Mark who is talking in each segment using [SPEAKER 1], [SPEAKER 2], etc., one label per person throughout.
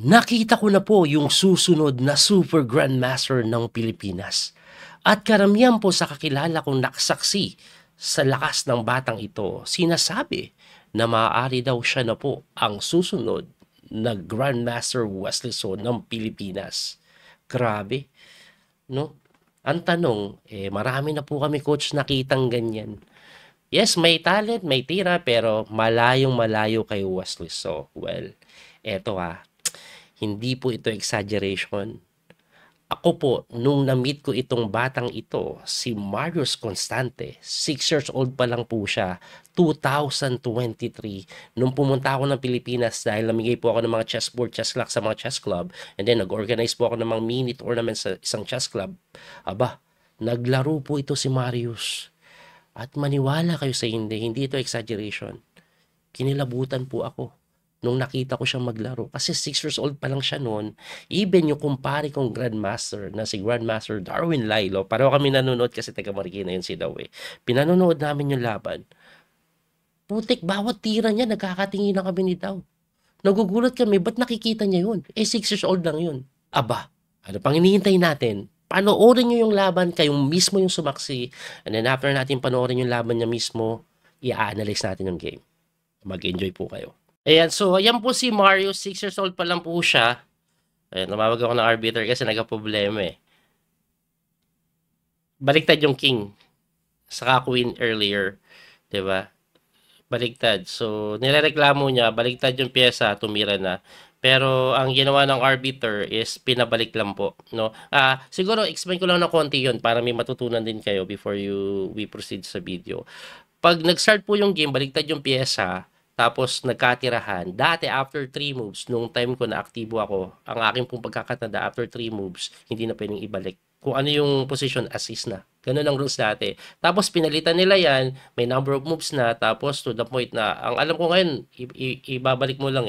[SPEAKER 1] Nakita ko na po yung susunod na Super Grandmaster ng Pilipinas. At karamihan po sa kakilala kong nakasaksi sa lakas ng batang ito, sinasabi na maaari daw siya na po ang susunod na Grandmaster Wesley So ng Pilipinas. Grabe, no? Ang tanong, marami na po kami coach nakitang ganyan. Yes, may talent, may tira, pero malayong malayo kay Wesley So. Well, eto hindi po ito exaggeration. Ako po, nung na-meet ko itong batang ito, si Marius Constante, 6 years old pa lang po siya, 2023, nung pumunta ako ng Pilipinas dahil namigay po ako ng mga chessboard, chess clock sa mga chess club, and then nag-organize po ako ng mga mini tournament sa isang chess club. Aba, naglaro po ito si Marius. At maniwala kayo sa hindi ito exaggeration. Kinilabutan po ako nung nakita ko siyang maglaro. Kasi 6 years old pa lang siya noon. Even yung kumpare kong Grandmaster na si Grandmaster Darwin Lailo, pareho kami nanonood kasi taga Marikina yun si Daw Pinanonood namin yung laban. Putik, bawat tira niya, nagkakatingin na kami ni Daw. Nagugulat kami, ba't nakikita niya yun? 6 years old lang yun. Aba, ano pang hinihintay natin? Panoorin nyo yung laban, kayong mismo yung sumaksi. And then after natin panoorin yung laban niya mismo, i-analyze natin yung game. Mag-enjoy po kayo. Ayan, so ayan po si Mario, 6 years old pa lang po siya. Ayan, namawag ako ng arbiter kasi nagka-problema Baliktad yung king. Saka queen earlier. 'Di ba? Baliktad. So, nirereklamo niya, baliktad yung pyesa, tumira na. Pero ang ginawa ng arbiter is pinabalik lang po, no? Siguro explain ko lang ng konti 'yon para may matutunan din kayo before we proceed sa video. Pag nag-start po yung game, baliktad yung pyesa, tapos nagkatirahan. Dati after 3 moves, nung time ko na aktibo ako, ang aking pong pagkakatanda after 3 moves, hindi na pwedeng ibalik. Kung ano yung position, assist na. Ganun ang rules dati. Tapos pinalitan nila yan, may number of moves na, tapos to the point na, ang alam ko ngayon, ibabalik mo lang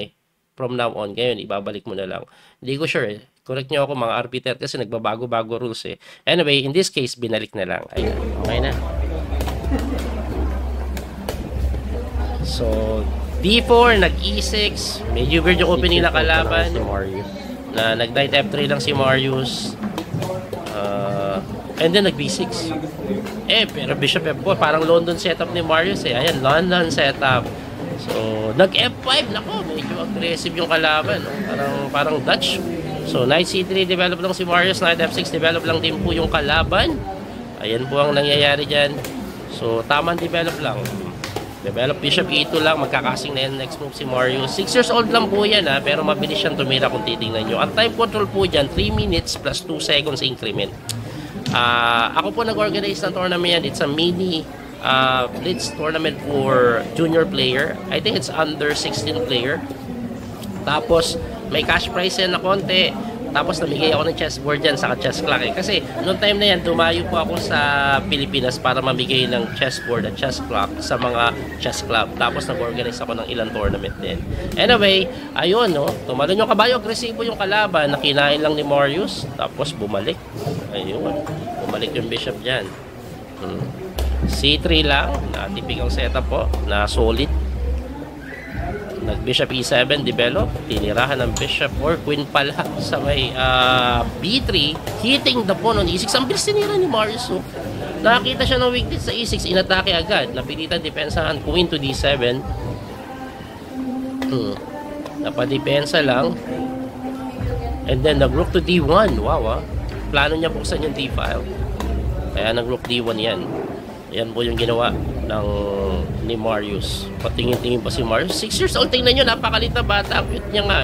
[SPEAKER 1] from now on, ngayon, ibabalik mo na lang. Hindi ko sure Correct nyo ako mga arbiter kasi nagbabago-bago rules Anyway, in this case, binalik na lang. Ayun, okay na. So, D4, nag-E6, medyo weird yung opening na kalaban. Na nag-knight F3 lang si Marius. And then nag-B6. Pero Bishop F4, parang London setup ni Marius Ayan, London setup. So, nag-F5, nako, medyo aggressive yung kalaban. Parang Dutch. So, Knight C3 develop lang si Marius, Knight F6 develop lang din po yung kalaban. Ayan po ang nangyayari dyan. So, tamang develop lang. Develop Bishop E2 lang, magkakasing na yan next move si Marius. 6 years old lang po yan pero mabilis siyang tumira kung titingnan nyo. Ang time control po dyan, 3 minutes plus 2 seconds increment. Ako po nag-organize ng tournament yan. It's a mini blitz tournament for junior player. I think it's under 16 player. Tapos may cash prize yan na konti. Tapos namigay ako ng chessboard dyan sa chess clock Kasi noong time na yan, dumayo po ako sa Pilipinas para mamigay ng chessboard at chess clock sa mga chess club. Tapos nag-organize ako ng ilang tournament din. Anyway, ayun tumalon yung kabayo, agresibo yung kalaban, nakinain lang ni Marius. Tapos bumalik. Ayun, bumalik yung bishop dyan. C3 lang, na typical setup po, na solid. Nag-bishop E7, develop, tinirahan ng bishop or queen pala sa may B3, hitting the pawn on E6. Ang bilis tinira ni Marius nakakita siya ng weakness sa E6, inatake agad, napilitan depensahan queen to D7. Napadepensa lang, and then nag-rook to D1. Wow plano niya buksan yung D-file, kaya nag-rook D1 yan. Yan po yung ginawa ni Marius. Patingin-tingin pa si Marius. 6 years old. Tingnan nyo, napakalit na bata. Cute niya nga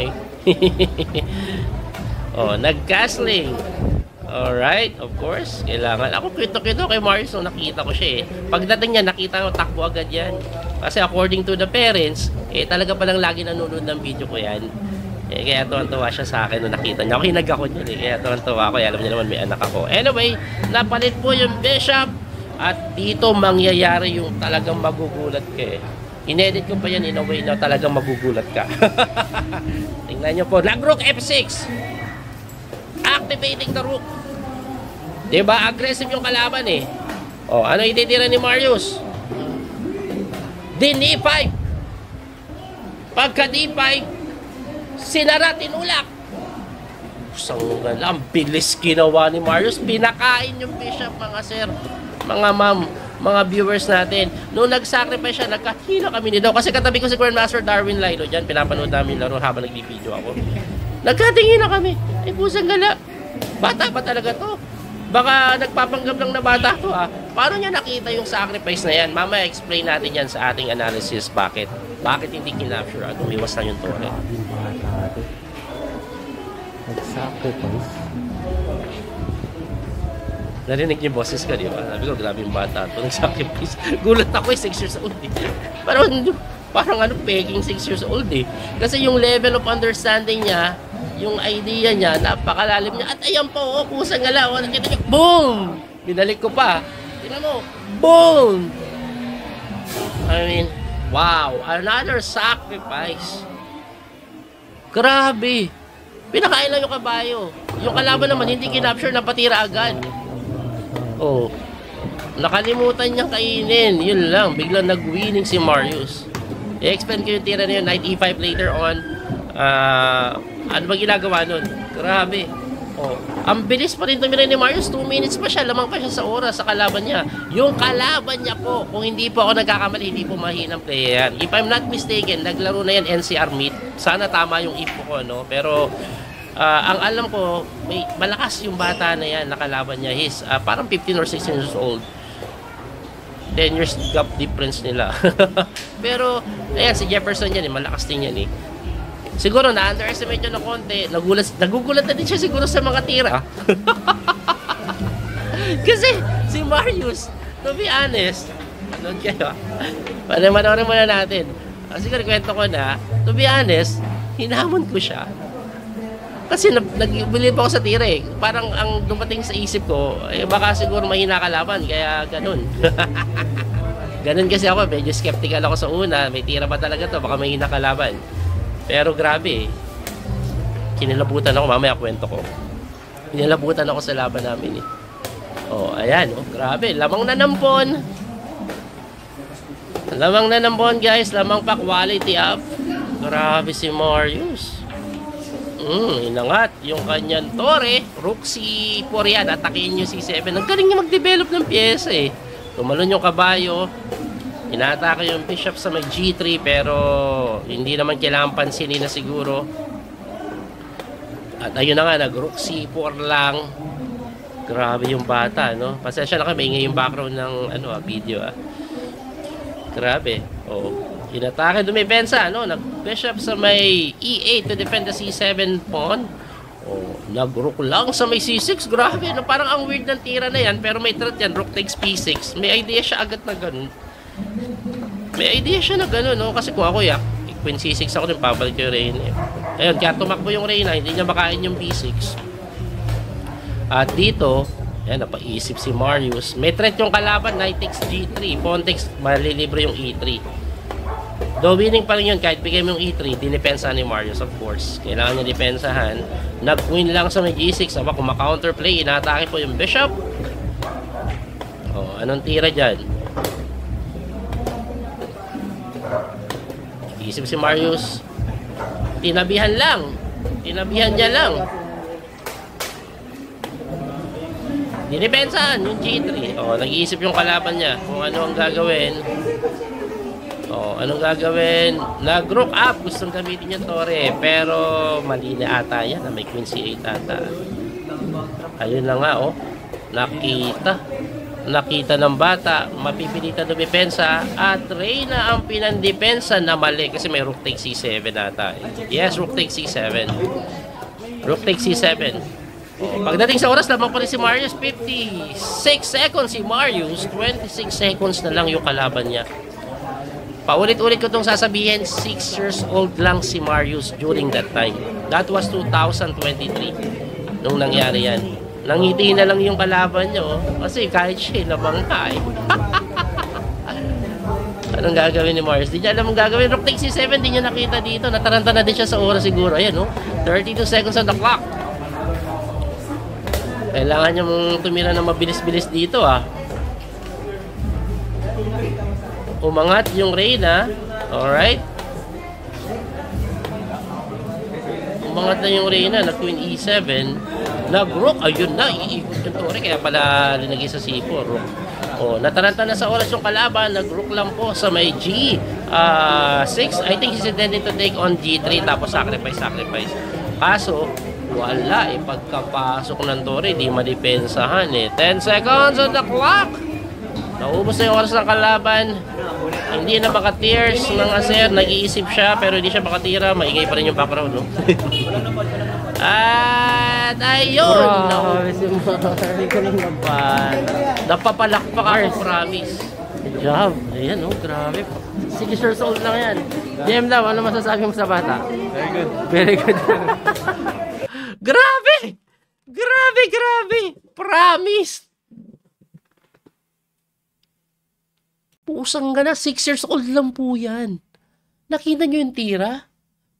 [SPEAKER 1] nag-castling. Alright, of course. Kailangan. Ako cute kay Marius nung nakita ko siya Pagdating niya, nakita ko, takbo agad yan. Kasi according to the parents, talaga palang lagi nanonood ng video ko yan. Kaya tuwan-tuwa siya sa akin nung nakita niya. Ako hinag ako niyan Kaya tuwan-tuwa ako. Alam niya naman may anak ako. Anyway, napalit po yung bishop. At dito mangyayari yung talagang magugulat ka Inedit ko pa yan in a way na talagang magugulat ka. Tingnan nyo po. Nag-rook F6. Activating the rook. Diba? Aggressive yung kalaban ano ititira ni Marius? Din E5. Pagka D5, sinara, tinulak. Ang bilis ginawa ni Marius. Pinakain yung Bishop, mga sir, mga ma'am, mga viewers natin. Nung nag-sacrifice siya, nagkahila kami ni Daw. Kasi katabi ko si Grandmaster Darwin Lilo dyan. Pinapanood namin laro habang nag-video ako. Nagkatingin na kami. Ay, pusang gala. Bata pa talaga to. Baka nagpapanggap lang na bata to, ha. Paano niya nakita yung sacrifice na yan? Mamaya explain natin yan sa ating analysis. Bakit hindi kinapture at umiwas lang yung Torre.
[SPEAKER 2] Nag-sacrifice.
[SPEAKER 1] Narinig niyo yung boses ko, di ba? Sabi ko, grabe yung bata to. Nag-sacrifice. Gulat ako, 6 years old eh. Parang peking 6 years old eh. Kasi yung level of understanding niya, yung idea niya, napakalalim niya. At ayan po, kusang galaw. Nakita niyo, boom! Binalik ko pa. Tingnan mo, boom! I mean, wow, another sacrifice. Grabe. Pinakain lang yung kabayo. Yung kalaban naman, hindi kinapture, napatira agad. Oh, nakalimutan niyang kainin. Yun lang, biglang nag-winning si Marius. I-explain ko yung tira na yun, knight e5 later on. Ano ba ginagawa nun? Grabe. Oh, ang bilis pa rin tumira ni Marius. 2 minutes pa siya, lamang pa siya sa oras sa kalaban niya. Yung kalaban niya po, kung hindi po ako nagkakamali, hindi po mahinang play yan. If I'm not mistaken, naglaro na yan NCR meet. Sana tama yung info ko, no? Pero ang alam ko, may malakas yung bata na yan, nakalaban niya. He's parang 15 or 16 years old. 10 years gap difference nila. Pero, ayan, si Jefferson yan, malakas din yan eh. Siguro na-underestimate yun ng konti. Nagugulat na din siya siguro sa mga tira. Kasi si Marius, to be honest, ano kayo? Panamanorin muna natin. Siguro kwento ko na, to be honest, hinamon ko siya. Kasi nagbili pa ako sa tira eh. Parang ang dumating sa isip ko, baka siguro mahina kalaban, kaya ganun. Ganun kasi ako, medyo skeptical ako sa una. May tira ba talaga to? Baka mahina kalaban. Pero grabe eh. Kinilabutan ako, mamaya kwento ko. Kinilabutan ako sa laban namin eh. Oh, ayan, oh, grabe. Lamang nanampon. Lamang nanampon guys, lamang pa quality up. Grabe si Marius. Inangat yung kanyang Torre. Rook C4 yan, atakin yung C7. Ang galing niya mag-develop ng pyesa eh. Tumalon yung kabayo. Inaatake yung bishop sa may G3 pero hindi naman kailangan pansinin na siguro. At ayun na nga, nag-rook C4 lang. Grabe yung bata, no? Pasensya na kami, ingay yung background ng video ah. Grabe. Oh. Inatake, dumipensa, no? Nag-bishop sa may E8 to defend the C7 pawn. Oh, nag-rook lang sa may C6. Grabe, no? Parang ang weird ng tira na yan. Pero may threat yan, rook takes P6. May idea siya agad na ganun. May idea siya na ganun, no? Kasi kung ako, Queen C6 ako din, pabalik yung Reyna. Ayun, kaya tumakbo yung Reyna, hindi niya makain yung B6. At dito, ayan, napaisip si Marius. May threat yung kalaban, knight takes G3. Pawn takes, malilibre yung E3. Though winning pa rin yun, kahit bigay mo yung E3, dinipensa ni Marius, of course. Kailangan niya dipensahan. Nag-win lang sa may G6. Aba, kung ma-counterplay, inaatake po yung bishop. Oh, anong tira dyan? Isip si Marius. Tinabihan lang. Tinabihan niya lang. Dinipensahan yung G3. Oh, nag-iisip yung kalaban niya kung ano ang gagawin. Oh, anong gagawin? Nag-rook up, gustong gamitin yung Torre, pero mali na ata yan, may Queen C8 ata. Ayun na nga, oh. Nakita ng bata, mapipilitan dumipensa, at Reyna ang pinandepensa na mali kasi may rook take C7 ata. Yes, rook take C7. Rook take C7. Oh, pagdating sa oras, lamang pa rin si Marius. 56 seconds si Marius, 26 seconds na lang yung kalaban niya. Paulit-ulit ko itong sasabihin, 6 years old lang si Marius during that time. That was 2023 nung nangyari yan. Nangiti na lang yung kalaban niya, oh. Kasi kahit siya, nabangka eh. Anong gagawin ni Marius? Di niya alam ang gagawin. Rook takes C7, di niya nakita dito. Nataranta na din siya sa oras siguro. Ayan, oh. 32 seconds on the clock. Kailangan niya mong tumira na mabilis-bilis dito, ah. Umangat yung Reyna. Alright. umangat na yung reyna, nag-queen e7, nag-rook, ayun na, iikot yung tore, kaya pala linagay sa c4, rook. Oh, nataranta na sa oras yung kalaban, nag-rook lang po sa may G6. I think he's intending to take on G3 tapos sacrifice. Kaso, wala eh, pagkapasok ng tore, di madepensahan eh. 10 seconds on the clock! Naubos na yung oras ng kalaban. Hindi na maka-tears ng Acer, nag-iisip siya pero hindi siya makatira, maingay pa rin yung background, no? At ayun!
[SPEAKER 2] Grabe si Mari ka lang naban.
[SPEAKER 1] Napapalakpak ako, promise.
[SPEAKER 2] Good job.
[SPEAKER 1] Ayan, oh, grabe. 6 years old lang yan. DM daw, ano masasabi mo sa bata?
[SPEAKER 2] Very good.
[SPEAKER 1] Very good. Grabe! Grabe! Promise! Pusang gana, 6 years old lang po yan. Nakita nyo yung tira?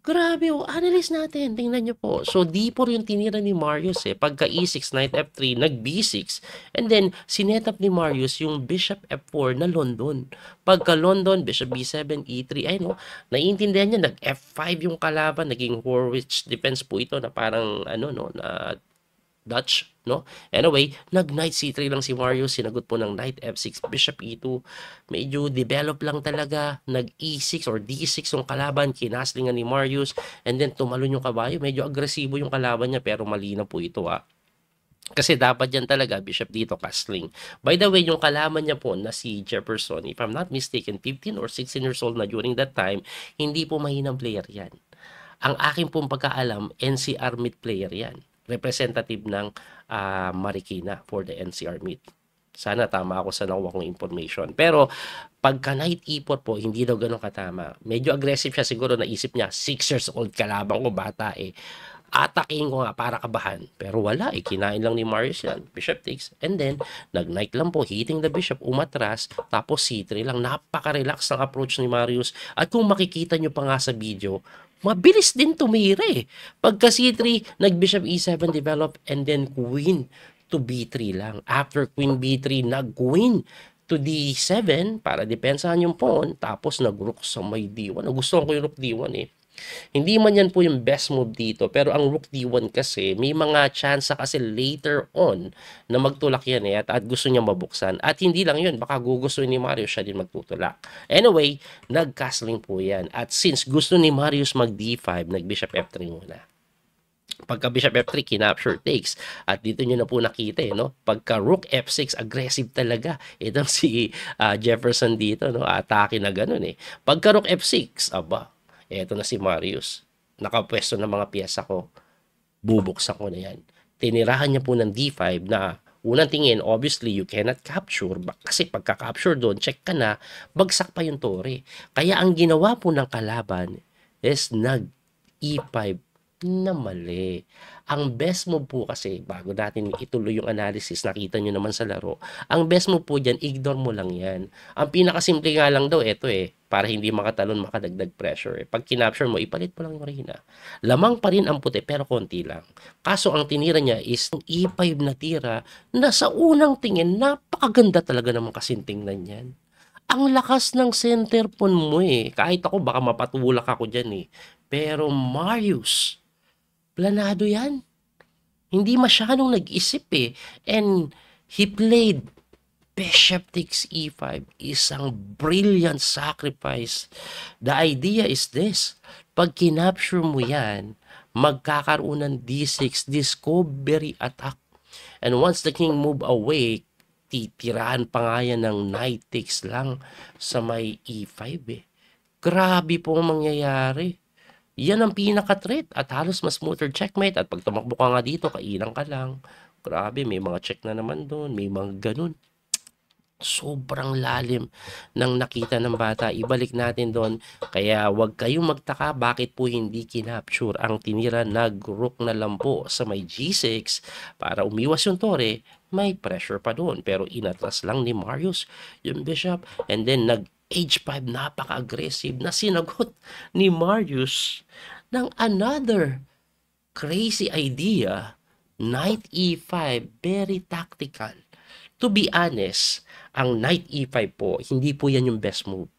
[SPEAKER 1] Grabe, oh, analyze natin. Tingnan nyo po. So, D4 yung tinira ni Marius eh. Pagka E6, Knight F3, nag-B6. And then, sinet up ni Marius yung Bishop F4 na London. Pagka London, Bishop B7, E3. Ay no, naiintindihan niya, nag-F5 yung kalaban. Naging Horwich defense po ito na parang, ano no, na Dutch, no? Anyway, nag-Knight C3 lang si Marius, sinagot po ng Knight F6, Bishop E2. Medyo develop lang talaga, nag-E6 or D6 yung kalaban, kinaslingan ni Marius, and then tumalon yung kabayo. Medyo agresibo yung kalaban niya, pero mali na po ito, Kasi dapat yan talaga, Bishop dito, castling. By the way, yung kalaban niya po na si Jefferson, if I'm not mistaken, 15 or 16 years old na during that time, hindi po mahinang player yan. Ang aking pong pagkaalam, NCR mid player yan. Representative ng Marikina for the NCR meet. Sana tama ako sa nakuha kong information. Pero pagka Knight E4 po, hindi daw ganun katama. Medyo aggressive siya, siguro naisip niya, 6 years old kalabang ko, bata eh. Atakin ko nga para kabahan. Pero wala eh, kinain lang ni Marius yan. Bishop takes. And then, nag-knight lang po, hitting the bishop, umatras, tapos C3 lang. Napaka-relax ng approach ni Marius. At kung makikita nyo pa nga sa video, mabilis din tumira eh. Pagka C3, nag-bishop E7 develop, and then queen to B3 lang. After queen B3, nag-queen to D7 para depensahan yung pawn, tapos nag-rook sa may D1. Nagustuhan ko yung rook D1 eh. Hindi man yan po yung best move dito, pero ang rook D1 kasi may mga chance kasi later on na magtulak yan eh, at gusto niya mabuksan. At hindi lang yun, baka gugustuhin ni Marius siya din magtutulak. Anyway, nag-castling po yan. At since gusto ni Marius mag D5, nag-bishop F3 muna. Pagka bishop F3, kinapture takes. At dito nyo na po nakita eh, no? Pagka rook F6, aggressive talaga. Itong si Jefferson dito, no? Atake na ganun eh. Pagka rook F6, aba, eto na si Marius. Nakapwesto ng mga piyesa ko. Bubuksan ko na yan. Tinirahan niya po ng D5 na unang tingin, obviously, you cannot capture. Kasi pagka-capture doon, check ka na, bagsak pa yung tore. Kaya ang ginawa po ng kalaban is nag-E5 na mali. Ang best move po kasi, bago natin ituloy yung analysis, nakita nyo naman sa laro, ang best move po dyan, ignore mo lang yan. Ang pinakasimple nga lang daw, eto eh, para hindi makatalon, makadagdag pressure. Eh. Pag kinapture mo, ipalit mo lang yung reyna. Lamang pa rin ang puti, pero konti lang. Kaso ang tinira niya is E5 na tira na sa unang tingin, napakaganda talaga naman kasintingnan yan. Ang lakas ng center pawn mo eh. Kahit ako, baka mapatulak ako dyan eh. Pero Marius, planado yan. Hindi masyadong nag-isip eh. And he played Bishop takes E5. Isang brilliant sacrifice. The idea is this. Pag kinapture mo yan, magkakaroon ng D6, discovery attack. And once the king move away, titiraan pa nga yan ng knight takes lang sa may E5 eh. Grabe po ang mangyayari. Yan ang pinaka-threat at halos mas smoother checkmate at pag tumakbo ka nga dito, kailang ka lang. Grabe, may mga check na naman doon, may mga ganun. Sobrang lalim ng nakita ng bata. Ibalik natin doon. Kaya wag kayong magtaka bakit po hindi kinapture ang tinira nag-rook na lampo sa may G6 para umiwas yung tore. May pressure pa doon. Pero inatras lang ni Marius yung bishop and then H5, napaka-aggressive na sinagot ni Marius ng another crazy idea. Knight E5, very tactical. To be honest, ang Knight E5 po, hindi po yan yung best move.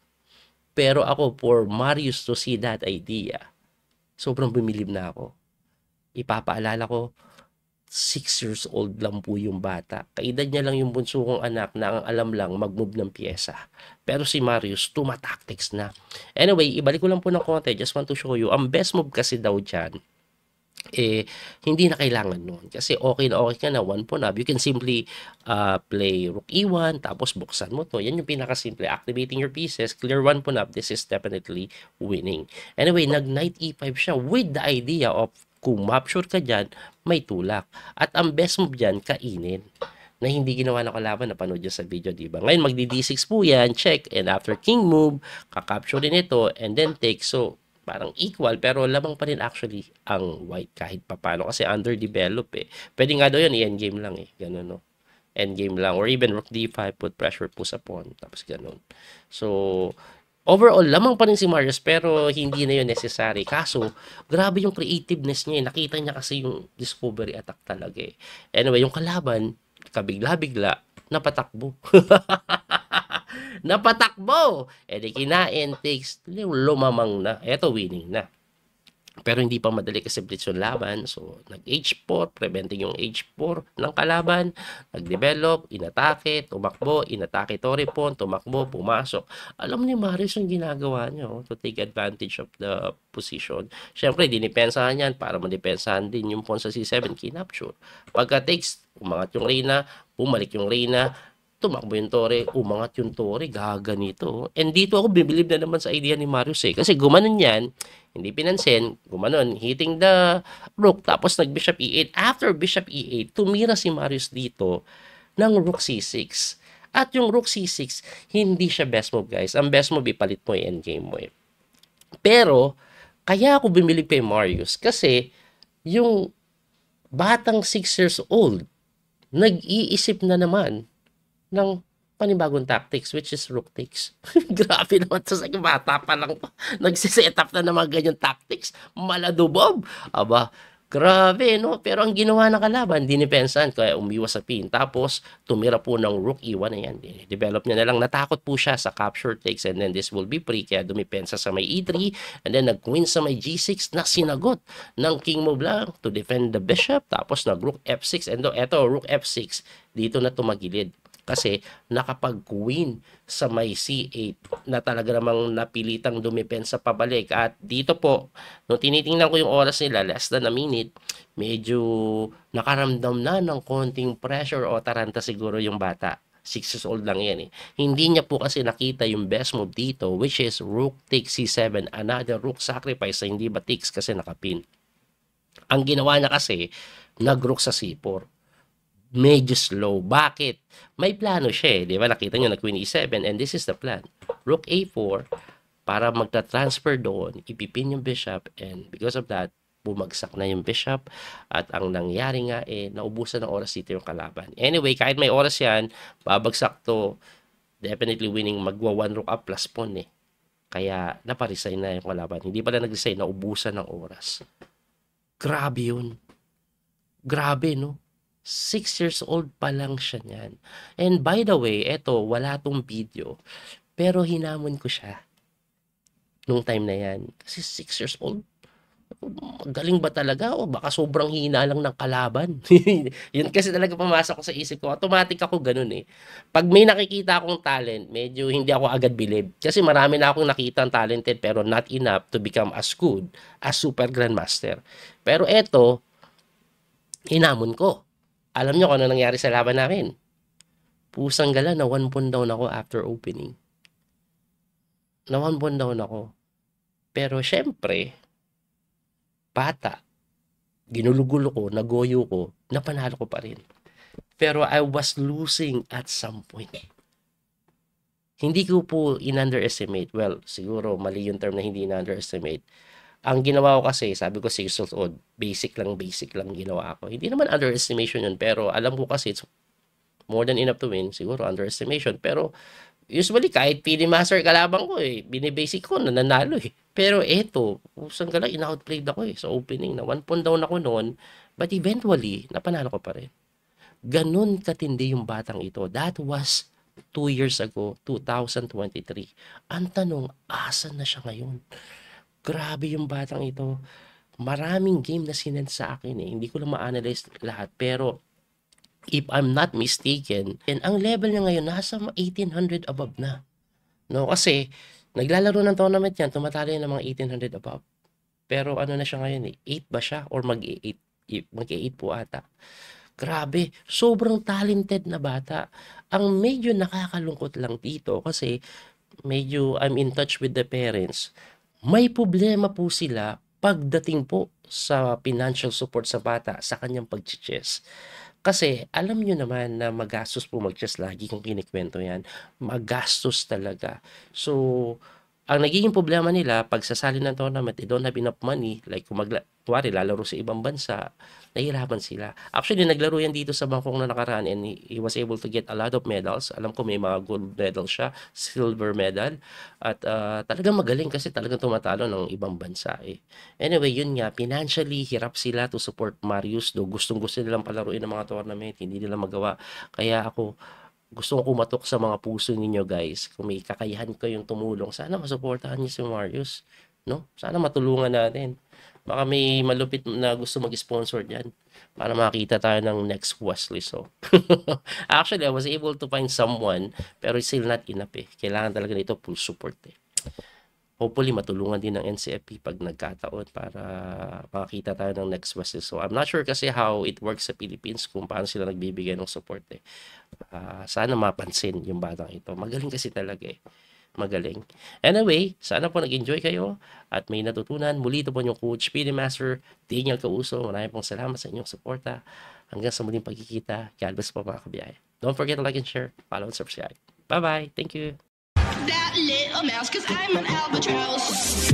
[SPEAKER 1] Pero ako, for Marius to see that idea, sobrang bumilib na ako. ipapaalala ko, 6 years old lang po yung bata. Kaedad niya lang yung bunso kong anak na ang alam lang mag-move ng pyesa. Pero si Marius, tumatactics na. Anyway, ibalik ko lang po ng konti. Just want to show you. Ang best move kasi daw dyan, hindi na kailangan nun. Kasi okay na okay ka na, one pawn up. You can simply play rook e1, tapos buksan mo to. Yan yung pinakasimple. Activating your pieces, clear one pawn up. This is definitely winning. Anyway, nag-knight e5 siya with the idea of kung map-sure ka dyan, may tulak. At ang best move dyan, kainin. Na hindi ginawa ng kalaban, napanood dyan sa video, diba? Ngayon, magdi-d6 po yan, check, and after king move, kakapture din ito, and then take. So, parang equal, pero lamang pa rin actually ang white kahit papano kasi underdeveloped eh. Pwede nga daw yan, i-endgame lang eh. Ganun, no? Endgame lang. Or even rook d5, put pressure po sa pawn. Tapos ganun. So, overall, lamang pa rin si Marius pero hindi na yun necessary. Kaso, grabe yung creativeness niya. Nakita niya kasi yung discovery attack talaga eh. Anyway, yung kalaban, kabigla-bigla, napatakbo. Napatakbo! E di kinain, takes, lumamang na. Eto, winning na. Pero hindi pa madali kasi blitz yung laban. So, nag-H4, preventing yung H4 ng kalaban. Nag-develop, inatake, tumakbo, inatake Toripon, tumakbo, pumasok. Alam ni Marius yung ginagawa niya to take advantage of the position. Siyempre, dinipensahan yan para madepensahan din yung pawn sa C7, kinapture. Pagka takes, umangat yung Reyna, bumalik yung Reyna, tumakbo yung Tore, umangat yung Tore, gaganito. And dito ako bibilib na naman sa idea ni Marius eh. Kasi gumanon yan, hindi pinansin, gumanon, hitting the rook, tapos nag-bishop e8. After bishop e8, tumira si Marius dito ng rook c6. At yung rook c6, hindi siya best move guys. Ang best move, ipalit mo yung endgame mo eh. Pero, kaya ako bumilib kay Marius kasi yung batang 6 years old, nag-iisip na naman ng panibagong tactics which is rook takes. Grabe naman to sa bata pa lang nagsiset up na ng mga ganyan tactics. Maladubob. Aba, grabe no. Pero ang ginawa ng kalaban, dinipensan kaya umiwas sa pin. Tapos tumira po ng rook e1 na yan. Develop niya na lang. Natakot po siya sa capture takes and then this will be free. Kaya dumipensa sa may e3 and then nag-queen sa may g6 na sinagot ng king move lang to defend the bishop. Tapos nag-rook f6 and eto rook f6 dito na tumagilid. Kasi nakapag-queen sa may C8 na talaga namang napilitang dumipensa pabalik. At dito po, nung tinitingnan ko yung oras nila, less than a minute, medyo nakaramdam na ng konting pressure o taranta siguro yung bata. 6 years old lang yan eh. Hindi niya po kasi nakita yung best move dito, which is rook takes C7, another rook sacrifice na hindi ba takes kasi nakapin. Ang ginawa niya kasi, nag-rook sa C4. Medyo slow. Bakit? May plano siya eh. Di ba? Nakita nyo na Queen E7 and this is the plan. Rook A4 para magta-transfer doon, ipipin yung bishop and because of that, bumagsak na yung bishop at ang nangyari nga eh, naubusan ng oras dito yung kalaban. Anyway, kahit may oras yan, babagsak to, definitely winning, magwa 1 rook up plus pawn eh. Kaya naparesign na yung kalaban. Hindi pala nag-resign, naubusan ng oras. Grabe yun. Grabe no? 6 years old pa lang siya niyan. And by the way, eto, wala tong video. Pero hinamon ko siya. Nung time na yan. Kasi 6 years old. Galing ba talaga? O baka sobrang hina lang ng kalaban. Yun kasi talaga pumasok ko sa isip ko. Automatic ako ganun eh. Pag may nakikita akong talent, medyo hindi ako agad bilib. Kasi marami na akong nakita talented pero not enough to become as good as Super Grandmaster. Pero eto, hinamon ko. Alam niyo kung ano nangyari sa laban namin? Pusang gala na 1 pawn down ako after opening. Na 1 pawn down ako. Pero syempre, bata, ginulugulo ko, nagoyo ko, napanalo ko pa rin. Pero I was losing at some point. Hindi ko po in-underestimate. Well, siguro mali yung term na hindi in-underestimate. Ang ginawa ko kasi, sabi ko 6 years old, basic lang ginawa ko. Hindi naman underestimation yun, pero alam ko kasi it's more than enough to win. Siguro underestimation. Pero usually, kahit PD Master kalabang ko eh, binibasic ko, nananalo eh. Pero eto, usang gala, in-outplayed ako eh sa opening na 1 pawn down ako noon, but eventually, napanalo ko pa rin. Ganun katindi yung batang ito. That was 2 years ago, 2023. Ang tanong, asan na siya ngayon? Grabe yung batang ito. maraming game na sinend sa akin eh. Hindi ko lang ma-analyze lahat. Pero, if I'm not mistaken, and ang level niya ngayon, nasa 1800 above na. No, kasi, naglalaro ng tournament yan, tumatalo yan ng mga 1800 above. Pero ano na siya ngayon eh, 8 ba siya? Or mag-8 po ata. Grabe, sobrang talented na bata. Ang medyo nakakalungkot lang dito kasi medyo I'm in touch with the parents. May problema po sila pagdating po sa financial support sa bata sa kanyang pag-chess. Kasi alam nyo naman na magastos po mag-chess lagi kung kinikwento yan. Magastos talaga. So, ang nagiging problema nila, pag sasali ng tournament, they don't have enough money. Like, kung kuwari, lalaro sa ibang bansa, nahihirapan sila. Actually, naglaro yan dito sa Bangkok na nakaraan and he was able to get a lot of medals. Alam ko may mga gold medal siya, silver medal. At talagang magaling kasi talagang tumatalo ng ibang bansa eh. Anyway, yun nga, financially, hirap sila to support Marius. Do gustong-gusto nilang palaruin ng mga tournament, hindi nila magawa. Kaya ako, gusto ko kumatok sa mga puso ninyo guys. Kung may kakayahan kayong tumulong, sana masuportahan niyo si Marius. No? Sana matulungan natin. Baka may malupit na gusto mag-sponsor diyan para makita tayo ng next Wesley So. Actually, I was able to find someone pero it's still not enough eh. Kailangan talaga nito full support eh. Hopefully, matulungan din ng NCFP pag nagkataon para makakita tayo ng next Wesley So. I'm not sure kasi how it works sa Philippines kung paano sila nagbibigay ng support eh. Sana mapansin yung batang ito. Magaling kasi talaga eh. Magaling. Anyway, sana po nag-enjoy kayo at may natutunan. Muli ito po yung Coach PD Master Daniel Causo. Maraming pong salamat sa inyong suporta. Hanggang sa muling pagkikita. God bless po mga kabiyay. Don't forget to like and share, follow and subscribe. Bye-bye. Thank you.
[SPEAKER 3] That little mouse, 'cause I'm an albatross.